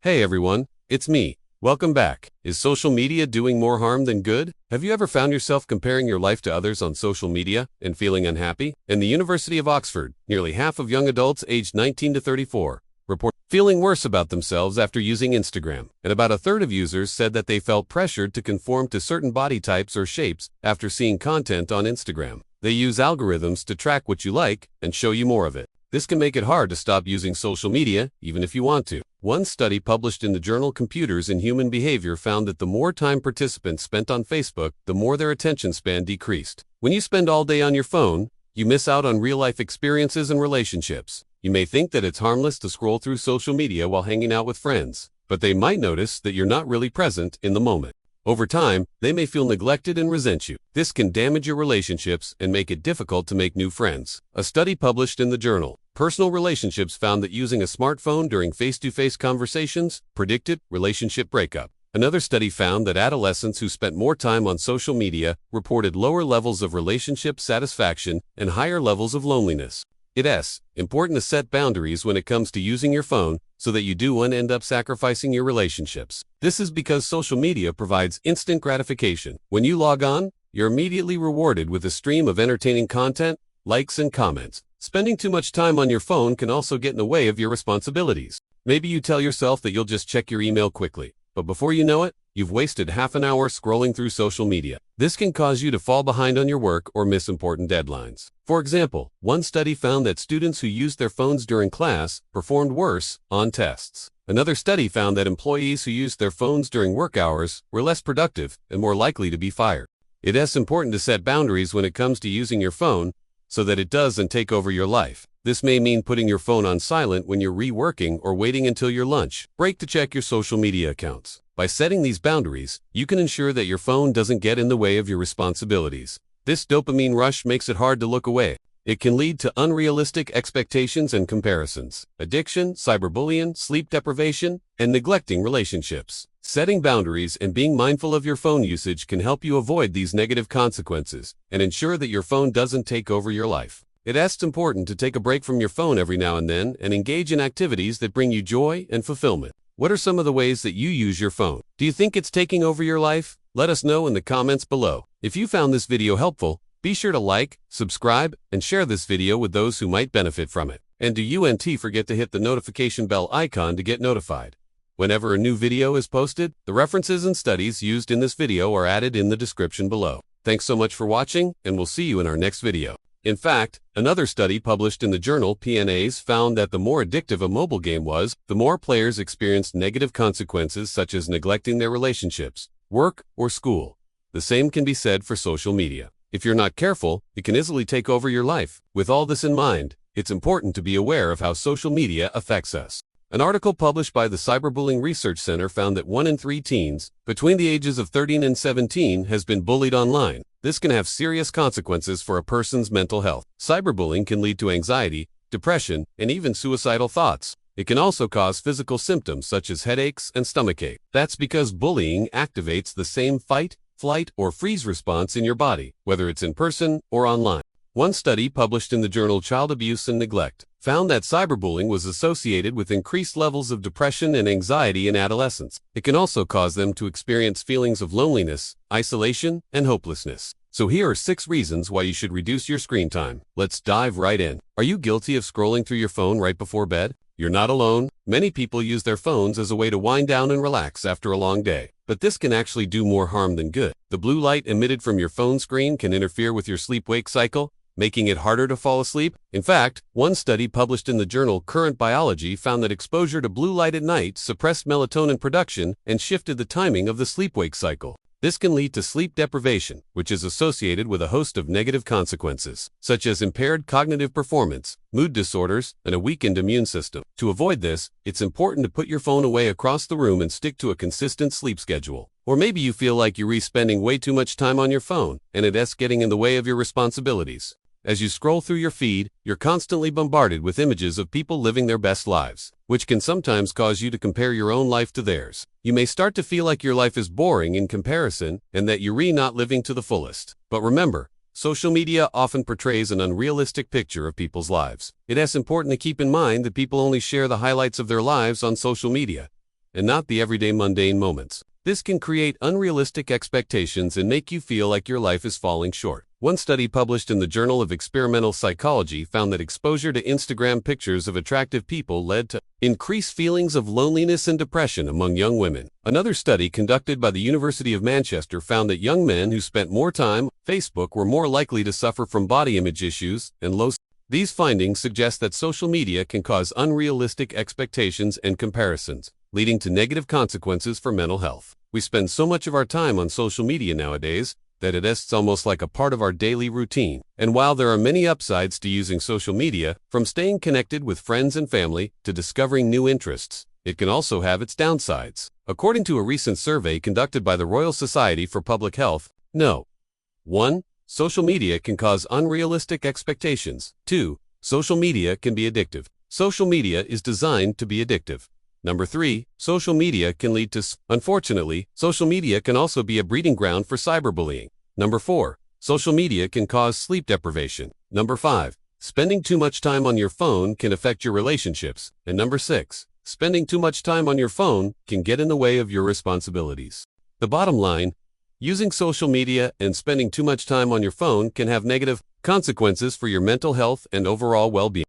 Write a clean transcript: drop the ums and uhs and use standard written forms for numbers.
Hey everyone, it's me. Welcome back. Is social media doing more harm than good? Have you ever found yourself comparing your life to others on social media and feeling unhappy? In the University of Oxford, nearly half of young adults aged 19 to 34 report feeling worse about themselves after using Instagram, and about a third of users said that they felt pressured to conform to certain body types or shapes after seeing content on Instagram. They use algorithms to track what you like and show you more of it. This can make it hard to stop using social media, even if you want to. One study published in the journal Computers and Human Behavior found that the more time participants spent on Facebook, the more their attention span decreased. When you spend all day on your phone, you miss out on real-life experiences and relationships. You may think that it's harmless to scroll through social media while hanging out with friends, but they might notice that you're not really present in the moment. Over time, they may feel neglected and resent you. This can damage your relationships and make it difficult to make new friends. A study published in the journal Personal Relationships found that using a smartphone during face-to-face conversations predicted relationship breakup. Another study found that adolescents who spent more time on social media reported lower levels of relationship satisfaction and higher levels of loneliness. It's important to set boundaries when it comes to using your phone so that you don't end up sacrificing your relationships. This is because social media provides instant gratification. When you log on, you're immediately rewarded with a stream of entertaining content, likes, and comments. Spending too much time on your phone can also get in the way of your responsibilities. Maybe you tell yourself that you'll just check your email quickly, but before you know it, you've wasted half an hour scrolling through social media. This can cause you to fall behind on your work or miss important deadlines. For example, one study found that students who used their phones during class performed worse on tests. Another study found that employees who used their phones during work hours were less productive and more likely to be fired. It's important to set boundaries when it comes to using your phone so that it doesn't take over your life. This may mean putting your phone on silent when you're reworking or waiting until your lunch break to check your social media accounts. By setting these boundaries, you can ensure that your phone doesn't get in the way of your responsibilities. This dopamine rush makes it hard to look away. It can lead to unrealistic expectations and comparisons, addiction, cyberbullying, sleep deprivation, and neglecting relationships. Setting boundaries and being mindful of your phone usage can help you avoid these negative consequences and ensure that your phone doesn't take over your life. It's important to take a break from your phone every now and then and engage in activities that bring you joy and fulfillment. What are some of the ways that you use your phone? Do you think it's taking over your life? Let us know in the comments below. If you found this video helpful, be sure to like, subscribe, and share this video with those who might benefit from it. And don't forget to hit the notification bell icon to get notified whenever a new video is posted. The references and studies used in this video are added in the description below. Thanks so much for watching, and we'll see you in our next video. In fact, another study published in the journal PNAS found that the more addictive a mobile game was, the more players experienced negative consequences such as neglecting their relationships, work, or school. The same can be said for social media. If you're not careful, it can easily take over your life. With all this in mind, it's important to be aware of how social media affects us. An article published by the Cyberbullying Research Center found that 1 in 3 teens between the ages of 13 and 17 has been bullied online. This can have serious consequences for a person's mental health. Cyberbullying can lead to anxiety, depression, and even suicidal thoughts. It can also cause physical symptoms such as headaches and stomachache. That's because bullying activates the same fight, flight, or freeze response in your body, whether it's in person or online. One study published in the journal Child Abuse and Neglect found that cyberbullying was associated with increased levels of depression and anxiety in adolescents. It can also cause them to experience feelings of loneliness, isolation, and hopelessness. So here are 6 reasons why you should reduce your screen time. Let's dive right in. Are you guilty of scrolling through your phone right before bed? You're not alone. Many people use their phones as a way to wind down and relax after a long day. But this can actually do more harm than good. The blue light emitted from your phone screen can interfere with your sleep-wake cycle, making it harder to fall asleep. In fact, one study published in the journal Current Biology found that exposure to blue light at night suppressed melatonin production and shifted the timing of the sleep-wake cycle. This can lead to sleep deprivation, which is associated with a host of negative consequences, such as impaired cognitive performance, mood disorders, and a weakened immune system. To avoid this, it's important to put your phone away across the room and stick to a consistent sleep schedule. Or maybe you feel like you're spending way too much time on your phone, and it's getting in the way of your responsibilities. As you scroll through your feed, you're constantly bombarded with images of people living their best lives, which can sometimes cause you to compare your own life to theirs. You may start to feel like your life is boring in comparison and that you're not living to the fullest. But remember, social media often portrays an unrealistic picture of people's lives. It's important to keep in mind that people only share the highlights of their lives on social media. and not the everyday mundane moments. This can create unrealistic expectations and make you feel like your life is falling short. One study published in the Journal of Experimental Psychology found that exposure to Instagram pictures of attractive people led to increased feelings of loneliness and depression among young women. Another study conducted by the University of Manchester found that young men who spent more time on Facebook were more likely to suffer from body image issues and low. These findings suggest that social media can cause unrealistic expectations and comparisons, leading to negative consequences for mental health. We spend so much of our time on social media nowadays that it's almost like a part of our daily routine. And while there are many upsides to using social media, from staying connected with friends and family to discovering new interests, it can also have its downsides. According to a recent survey conducted by the Royal Society for Public Health, 1. Social media can cause unrealistic expectations. 2. Social media can be addictive. Social media is designed to be addictive. 3. Social media can lead to. Unfortunately, social media can also be a breeding ground for cyberbullying. 4. Social media can cause sleep deprivation. 5. Spending too much time on your phone can affect your relationships. And 6. Spending too much time on your phone can get in the way of your responsibilities. The bottom line, using social media and spending too much time on your phone can have negative consequences for your mental health and overall well-being.